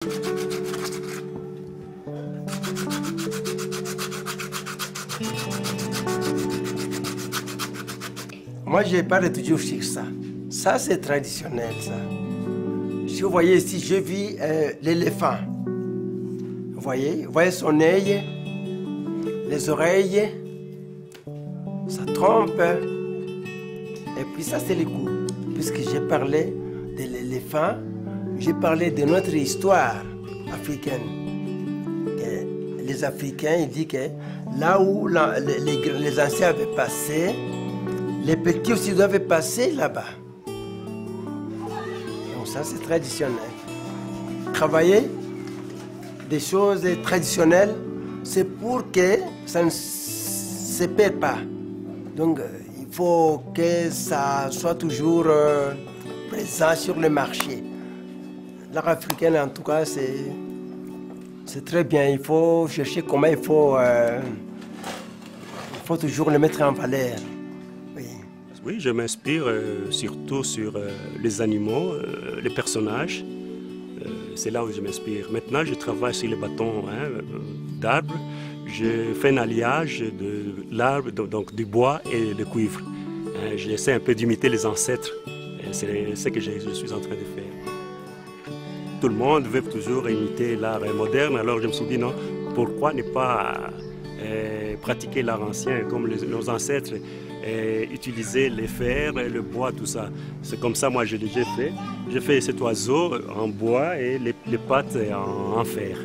Moi, je parle toujours sur ça. Ça, c'est traditionnel, ça. Si vous voyez ici, je vis l'éléphant. Vous voyez son œil, les oreilles, sa trompe. Et puis ça, c'est le cou. Puisque j'ai parlé de l'éléphant, j'ai parlé de notre histoire africaine. Et les Africains, ils disent que là où les anciens avaient passé, les petits aussi doivent passer là-bas. Donc ça, c'est traditionnel. Travailler des choses traditionnelles, c'est pour que ça ne se perd pas. Donc, il faut que ça soit toujours présent sur le marché. L'art africain, en tout cas, c'est très bien. Il faut chercher comment il faut toujours le mettre en valeur. Oui, je m'inspire surtout sur les animaux, les personnages. C'est là où je m'inspire. Maintenant, je travaille sur les bâtons d'arbres. Je fais un alliage de l'arbre, donc du bois et du cuivre. J'essaie un peu d'imiter les ancêtres. C'est ce que je suis en train de faire. Tout le monde veut toujours imiter l'art moderne, alors je me suis dit non, pourquoi ne pas pratiquer l'art ancien comme nos ancêtres utiliser les fers, le bois, tout ça. C'est comme ça, moi, j'ai déjà fait. J'ai fait cet oiseau en bois et les pattes en fer.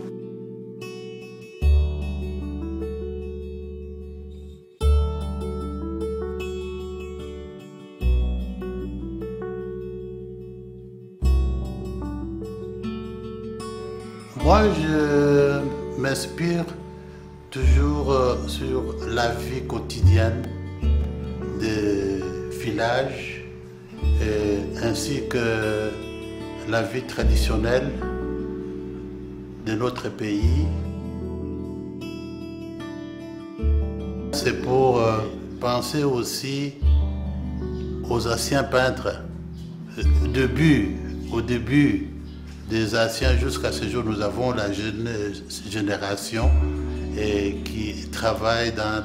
Moi, je m'inspire toujours sur la vie quotidienne des villages ainsi que la vie traditionnelle de notre pays. C'est pour penser aussi aux anciens peintres. Au début des anciens jusqu'à ce jour, nous avons la jeune génération qui travaille dans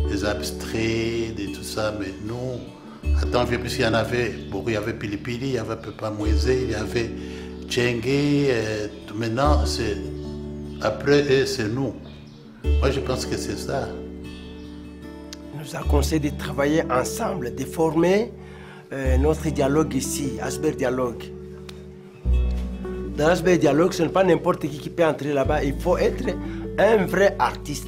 les abstraits, et tout ça, mais nous, attends, puisqu'il y en avait beaucoup, il y avait Pilipili, il y avait Pepa Moïse, il y avait Tchengue, maintenant, après eux, c'est nous. Moi, je pense que c'est ça. Il nous a conseillé de travailler ensemble, de former notre dialogue ici, Asber Dialogue. Dans Asber Dialogue, ce n'est pas n'importe qui peut entrer là-bas, il faut être un vrai artiste.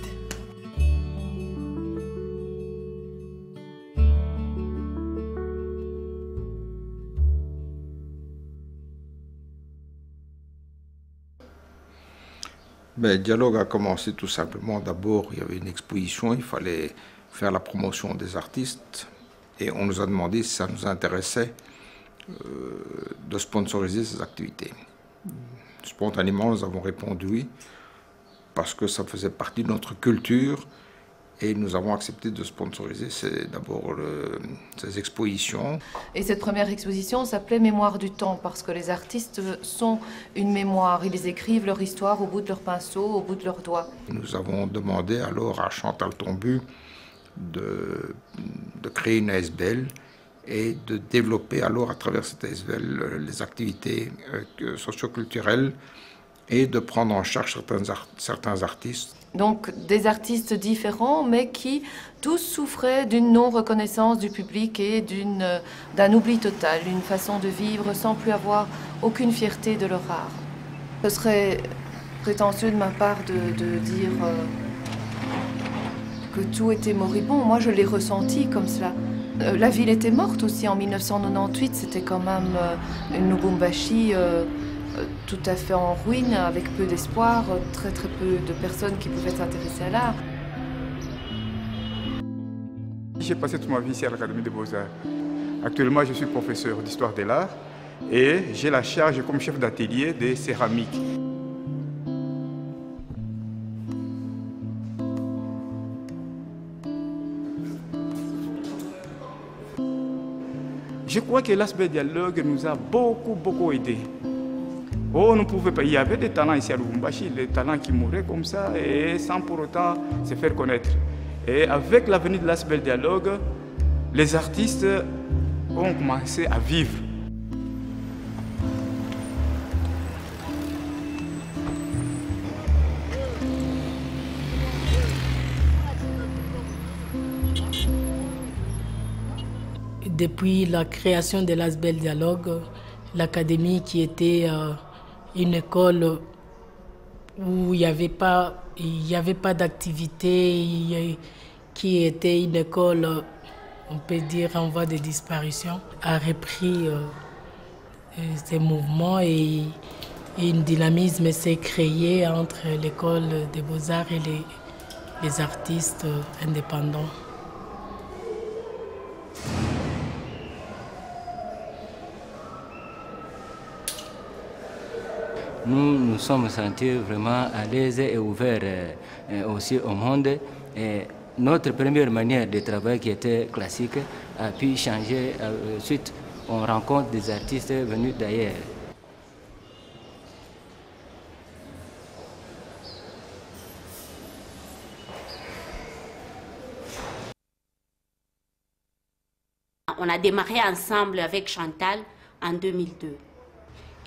Le dialogue a commencé tout simplement. D'abord, il y avait une exposition, il fallait faire la promotion des artistes et on nous a demandé si ça nous intéressait de sponsoriser ces activités. Spontanément, nous avons répondu oui, parce que ça faisait partie de notre culture et nous avons accepté de sponsoriser d'abord ces expositions. Et cette première exposition s'appelait Mémoire du temps, parce que les artistes sont une mémoire. Ils écrivent leur histoire au bout de leur pinceau, au bout de leurs doigts. Nous avons demandé alors à Chantal Tombu de créer une ASBL et de développer alors à travers cette ASBL les activités socioculturelles et de prendre en charge certains artistes. Donc des artistes différents, mais qui tous souffraient d'une non-reconnaissance du public et d'un oubli total, une façon de vivre sans plus avoir aucune fierté de leur art. Ce serait prétentieux de ma part de dire que tout était moribond. Moi, je l'ai ressenti comme cela. La ville était morte aussi en 1998, c'était quand même une Lubumbashi tout à fait en ruine, avec peu d'espoir, très peu de personnes qui pouvaient s'intéresser à l'art. J'ai passé toute ma vie ici à l'Académie des Beaux-Arts. Actuellement, je suis professeur d'histoire de l'art et j'ai la charge comme chef d'atelier des céramiques. Je crois que l'Asber Dialogue nous a beaucoup aidés. Oh, on ne pouvait pas. Il y avait des talents ici à Lubumbashi, des talents qui mouraient comme ça et sans pour autant se faire connaître. Et avec la venue de l'Asbel Dialogue, les artistes ont commencé à vivre. Depuis la création de l'Asbel Dialogue, l'académie qui était une école où il n'y avait pas d'activité, qui était une école, on peut dire, en voie de disparition, a repris ces mouvements et un dynamisme s'est créé entre l'école des beaux-arts et les artistes indépendants. Nous nous sommes sentis vraiment à l'aise et ouverts aussi au monde. Et notre première manière de travailler qui était classique a pu changer. Ensuite, on rencontre des artistes venus d'ailleurs. On a démarré ensemble avec Chantal en 2002.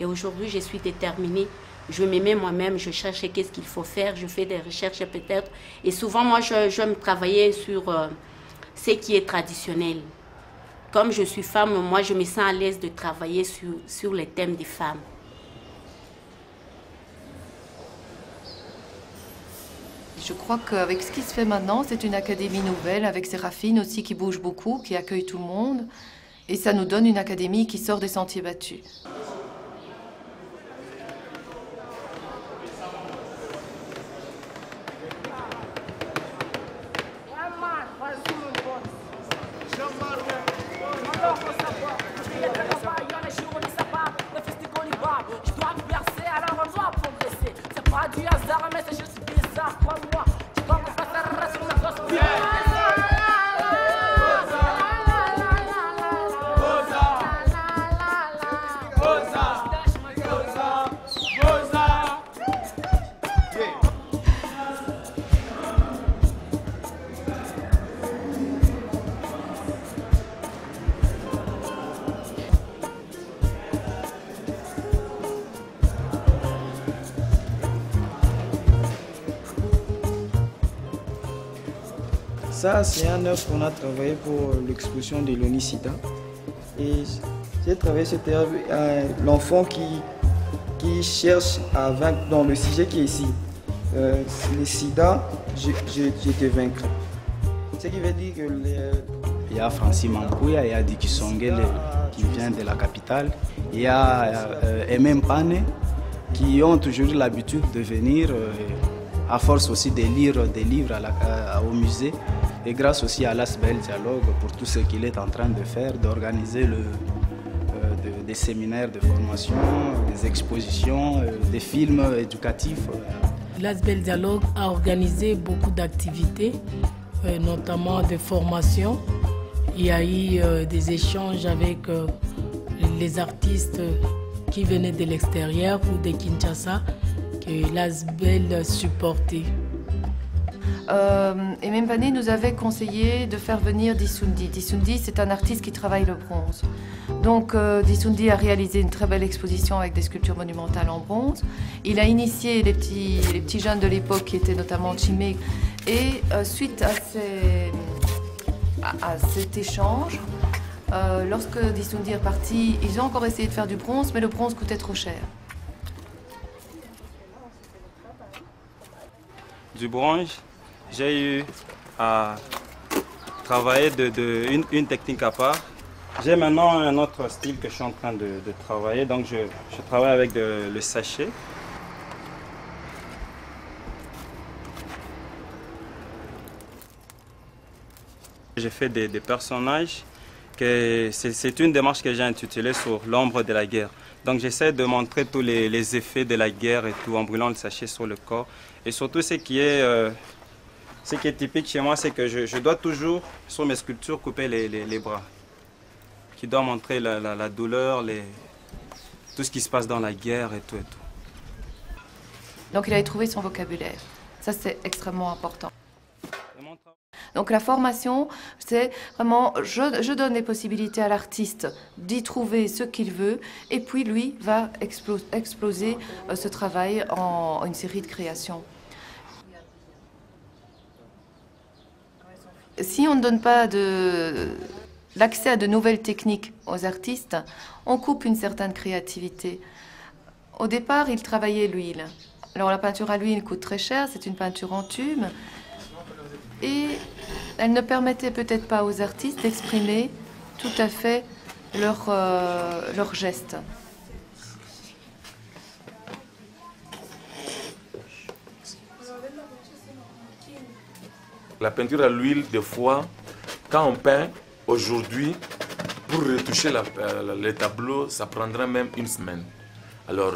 Et aujourd'hui, je suis déterminée. Je me mets moi-même, je cherche qu'est-ce qu'il faut faire, je fais des recherches peut-être. Et souvent, moi, j'aime travailler sur ce qui est traditionnel. Comme je suis femme, moi, je me sens à l'aise de travailler sur les thèmes des femmes. Je crois qu'avec ce qui se fait maintenant, c'est une académie nouvelle, avec Séraphine aussi qui bouge beaucoup, qui accueille tout le monde. Et ça nous donne une académie qui sort des sentiers battus. Ça, c'est un œuvre qu'on a travaillé pour l'exposition de l'ONU-SIDA. Et j'ai travaillé cette œuvre l'enfant qui cherche à vaincre, dans le sujet qui est ici. Le sida, je te vaincre. Ce qui veut dire que il y a Francis Mampouya, il y a Diki Songele qui vient de la capitale, il y a Emem Pane qui ont toujours l'habitude de venir, à force aussi de lire des livres au musée. Et grâce aussi à l'Asbel Dialogue pour tout ce qu'il est en train de faire, d'organiser des séminaires de formation, des expositions, des films éducatifs. L'Asbel Dialogue a organisé beaucoup d'activités, notamment de formation. Il y a eu des échanges avec les artistes qui venaient de l'extérieur ou de Kinshasa que l'Asbel supportait. Et Membane nous avait conseillé de faire venir Disundi. Disundi, c'est un artiste qui travaille le bronze. Donc Disundi a réalisé une très belle exposition avec des sculptures monumentales en bronze. Il a initié les petits jeunes de l'époque qui étaient notamment Chimé. Et suite à cet échange, lorsque Disundi est parti, ils ont encore essayé de faire du bronze, mais le bronze coûtait trop cher. Du bronze, j'ai eu à travailler une technique à part. J'ai maintenant un autre style que je suis en train de travailler, donc je travaille avec le sachet. J'ai fait des personnages, c'est une démarche que j'ai intitulée sur l'ombre de la guerre. Donc j'essaie de montrer tous les effets de la guerre et tout en brûlant le sachet sur le corps. Et surtout ce qui est typique chez moi, c'est que je dois toujours, sur mes sculptures, couper les bras. Qui doit montrer la douleur, tout ce qui se passe dans la guerre et tout et tout. Donc il a trouvé son vocabulaire. Ça, c'est extrêmement important. Donc la formation, c'est vraiment, je donne les possibilités à l'artiste d'y trouver ce qu'il veut, et puis lui va exploser ce travail en une série de créations. Si on ne donne pas l'accès à de nouvelles techniques aux artistes, on coupe une certaine créativité. Au départ, il travaillait l'huile. Alors la peinture à l'huile coûte très cher, c'est une peinture en tube. Et elle ne permettait peut-être pas aux artistes d'exprimer tout à fait leurs gestes. La peinture à l'huile, des fois, quand on peint, aujourd'hui, pour retoucher les tableaux, ça prendra même une semaine. Alors,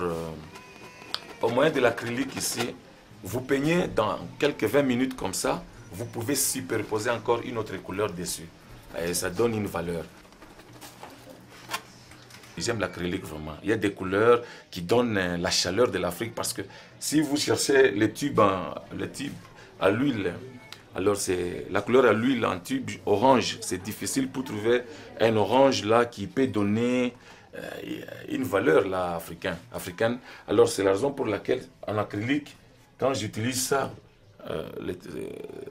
au moyen de l'acrylique ici, vous peignez dans quelques 20 minutes comme ça, vous pouvez superposer encore une autre couleur dessus. Et ça donne une valeur. J'aime l'acrylique vraiment. Il y a des couleurs qui donnent la chaleur de l'Afrique parce que si vous cherchez les tubes à l'huile, alors c'est la couleur à l'huile en tube orange. C'est difficile pour trouver un orange là qui peut donner une valeur là africaine. Alors c'est la raison pour laquelle en acrylique, quand j'utilise ça,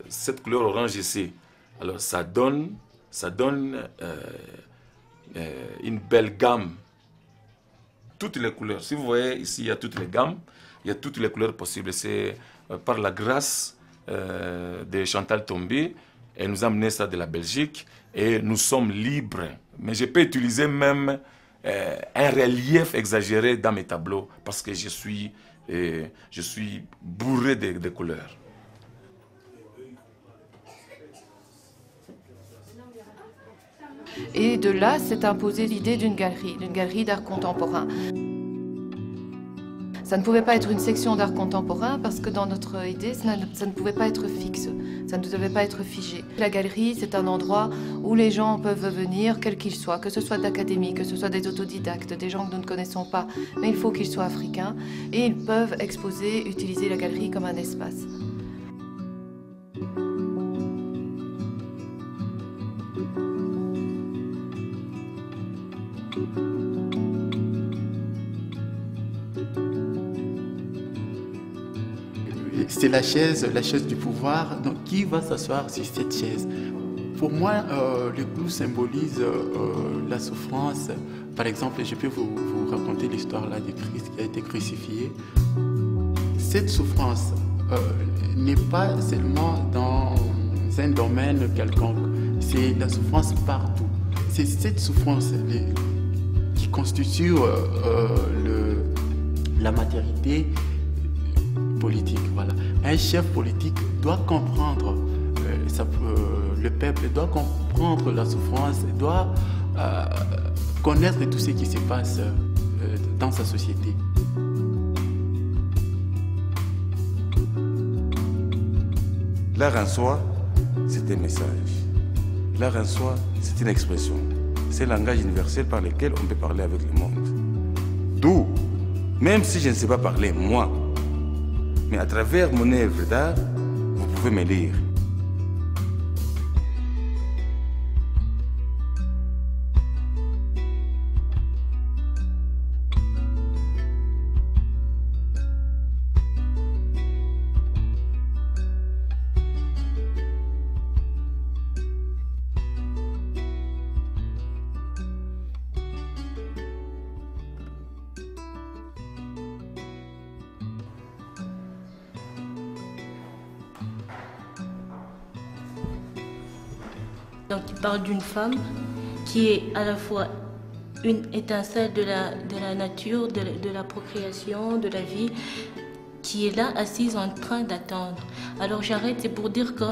cette couleur orange ici, alors ça donne une belle gamme. Toutes les couleurs. Si vous voyez ici, il y a toutes les gammes, il y a toutes les couleurs possibles. C'est par la grâce de Chantal Tombé, elle nous a amené ça de la Belgique et nous sommes libres. Mais je peux utiliser même un relief exagéré dans mes tableaux parce que je suis bourré de couleurs. Et de là, s'est imposée l'idée d'une galerie d'art contemporain. Ça ne pouvait pas être une section d'art contemporain parce que dans notre idée, ça ne pouvait pas être fixe, ça ne devait pas être figé. La galerie, c'est un endroit où les gens peuvent venir, quels qu'ils soient, que ce soit d'académie, que ce soit des autodidactes, des gens que nous ne connaissons pas, mais il faut qu'ils soient africains, et ils peuvent exposer, utiliser la galerie comme un espace. C'est la chaise du pouvoir. Donc, qui va s'asseoir sur cette chaise? Pour moi, le clou symbolise la souffrance. Par exemple, je peux vous raconter l'histoire là de Christ qui a été crucifié. Cette souffrance n'est pas seulement dans un domaine quelconque. C'est la souffrance partout. C'est cette souffrance qui constitue la matérialité politique. Voilà. Un chef politique doit comprendre le peuple, doit comprendre la souffrance, doit connaître tout ce qui se passe dans sa société. L'art en soi, c'est un message. L'art en soi, c'est une expression. C'est le langage universel par lequel on peut parler avec le monde. D'où, même si je ne sais pas parler, moi, mais à travers mon œuvre d'art, vous pouvez me lire. Donc il parle d'une femme qui est à la fois une étincelle de la nature, de la procréation, de la vie, qui est là assise en train d'attendre. Alors j'arrête, c'est pour dire que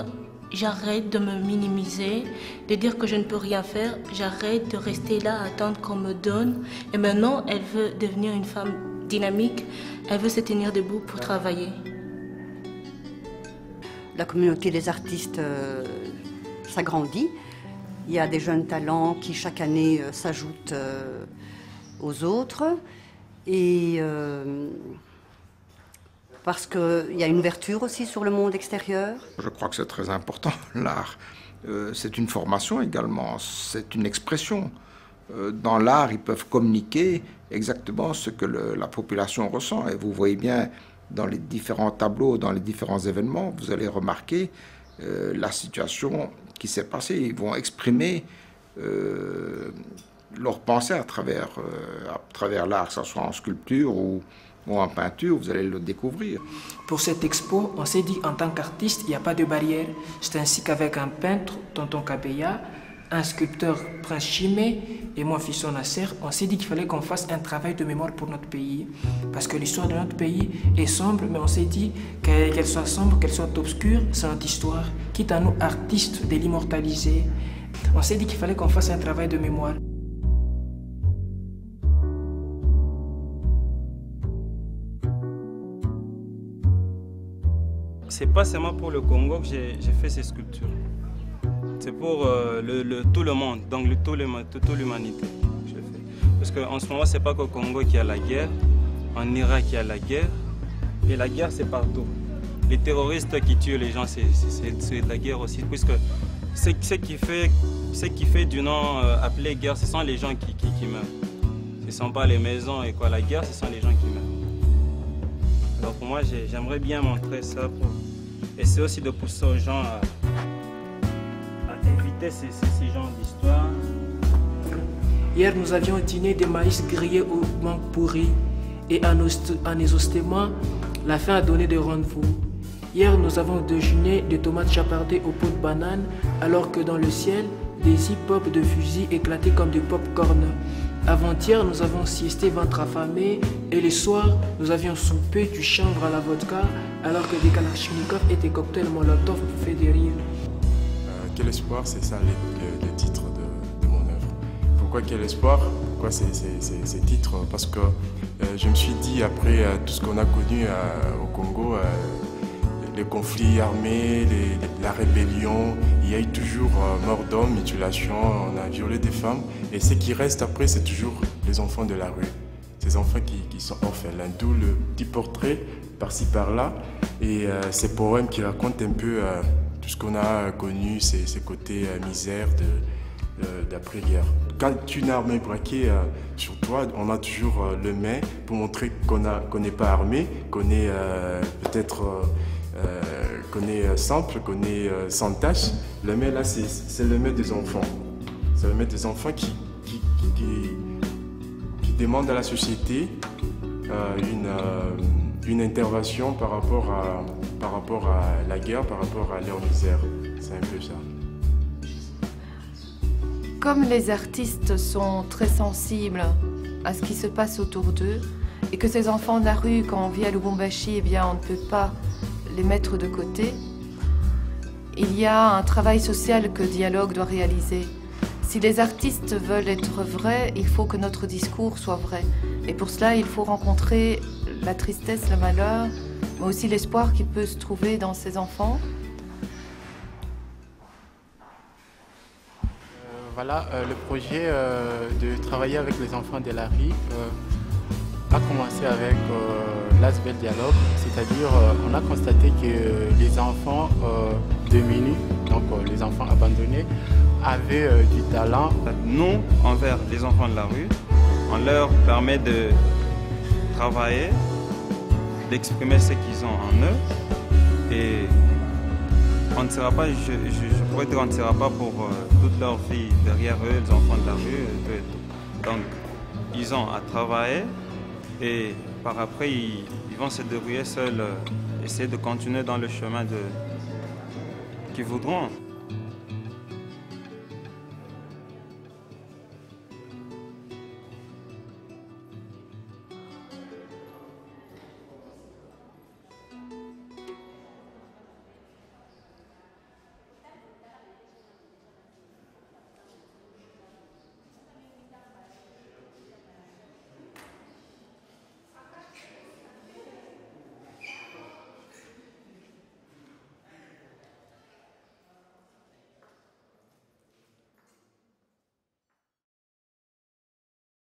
j'arrête de me minimiser, de dire que je ne peux rien faire, j'arrête de rester là à attendre qu'on me donne. Et maintenant, elle veut devenir une femme dynamique, elle veut se tenir debout pour travailler. La communauté des artistes s'agrandit. Il y a des jeunes talents qui chaque année s'ajoutent aux autres. Et parce qu'il y a une ouverture aussi sur le monde extérieur? Je crois que c'est très important, l'art. C'est une formation également, c'est une expression. Dans l'art, ils peuvent communiquer exactement ce que la population ressent. Et vous voyez bien, dans les différents tableaux, dans les différents événements, vous allez remarquer la situation qui s'est passée. Ils vont exprimer leur pensée à travers l'art, que ce soit en sculpture ou en peinture, vous allez le découvrir. Pour cette expo, on s'est dit en tant qu'artiste, il n'y a pas de barrière. C'est ainsi qu'avec un peintre, Tonton Kabeya, un sculpteur, Prince Chimé, et moi, Fisson Nasser, on s'est dit qu'il fallait qu'on fasse un travail de mémoire pour notre pays. Parce que l'histoire de notre pays est sombre, mais on s'est dit qu'elle soit sombre, qu'elle soit obscure, c'est notre histoire. Quitte à nous, artistes, de l'immortaliser. On s'est dit qu'il fallait qu'on fasse un travail de mémoire. C'est pas seulement pour le Congo que j'ai fait ces sculptures. C'est pour tout le monde, donc toute l'humanité que je fais. Parce qu'en ce moment, c'est pas qu'au Congo qu'il y a la guerre, en Irak il y a la guerre, et la guerre c'est partout. Les terroristes qui tuent les gens, c'est la guerre aussi, puisque ce qui fait du nom appelé guerre, ce sont les gens qui meurent. Ce ne sont pas les maisons et quoi, la guerre, ce sont les gens qui meurent. Alors pour moi, j'aimerais bien montrer ça pour essayer aussi de pousser aux gens à éviter ces genres d'histoires. Hier, nous avions dîné des maïs grillés au mangue pourri et en exhaustivement, la faim a donné des rendez-vous. Hier, nous avons déjeuné des tomates chapardées au pot de banane, alors que dans le ciel, des hip-hop de fusils éclataient comme des pop-corn. Avant-hier, nous avons siesté ventre affamé et le soir, nous avions soupé du chanvre à la vodka, alors que des kalachnikov et des cocktails molotov bouffaient des rires. Quel espoir, c'est ça le titre de mon œuvre. Pourquoi quel espoir? Pourquoi ces titres? Parce que je me suis dit, après tout ce qu'on a connu au Congo, les conflits armés, la rébellion, il y a eu toujours mort d'hommes, mutilation, on a violé des femmes. Et ce qui reste après, c'est toujours les enfants de la rue. Ces enfants qui sont orphelins. D'où le petit portrait par-ci par-là. Et ces poèmes qui racontent un peu tout ce qu'on a connu, ces côtés misère d'après-guerre. Quand une arme est braquée sur toi, on a toujours le main pour montrer qu'on n'est pas armé, qu'on est peut-être qu'on est simple, qu'on est sans tâche. Le main là, c'est le main des enfants. C'est le main des enfants qui demandent à la société une intervention par rapport à la guerre, par rapport à leur misère. C'est un peu ça. Comme les artistes sont très sensibles à ce qui se passe autour d'eux, et que ces enfants de la rue, quand on vit à Lubumbashi, eh bien, on ne peut pas les mettre de côté, il y a un travail social que Dialogue doit réaliser. Si les artistes veulent être vrais, il faut que notre discours soit vrai. Et pour cela, il faut rencontrer la tristesse, le malheur, mais aussi l'espoir qui peut se trouver dans ces enfants. Voilà, le projet de travailler avec les enfants de la rue a commencé avec l'Asbel Dialogue, c'est-à-dire on a constaté que les enfants démunis, donc les enfants abandonnés, avaient du talent. Nous, envers les enfants de la rue, on leur permet de travailler, d'exprimer ce qu'ils ont en eux, et on ne sera pas, je pourrais dire, on ne sera pas pour toute leur vie derrière eux, les enfants de la rue, et tout. Donc, ils ont à travailler et par après, ils vont se débrouiller seuls, essayer de continuer dans le chemin qu'ils voudront.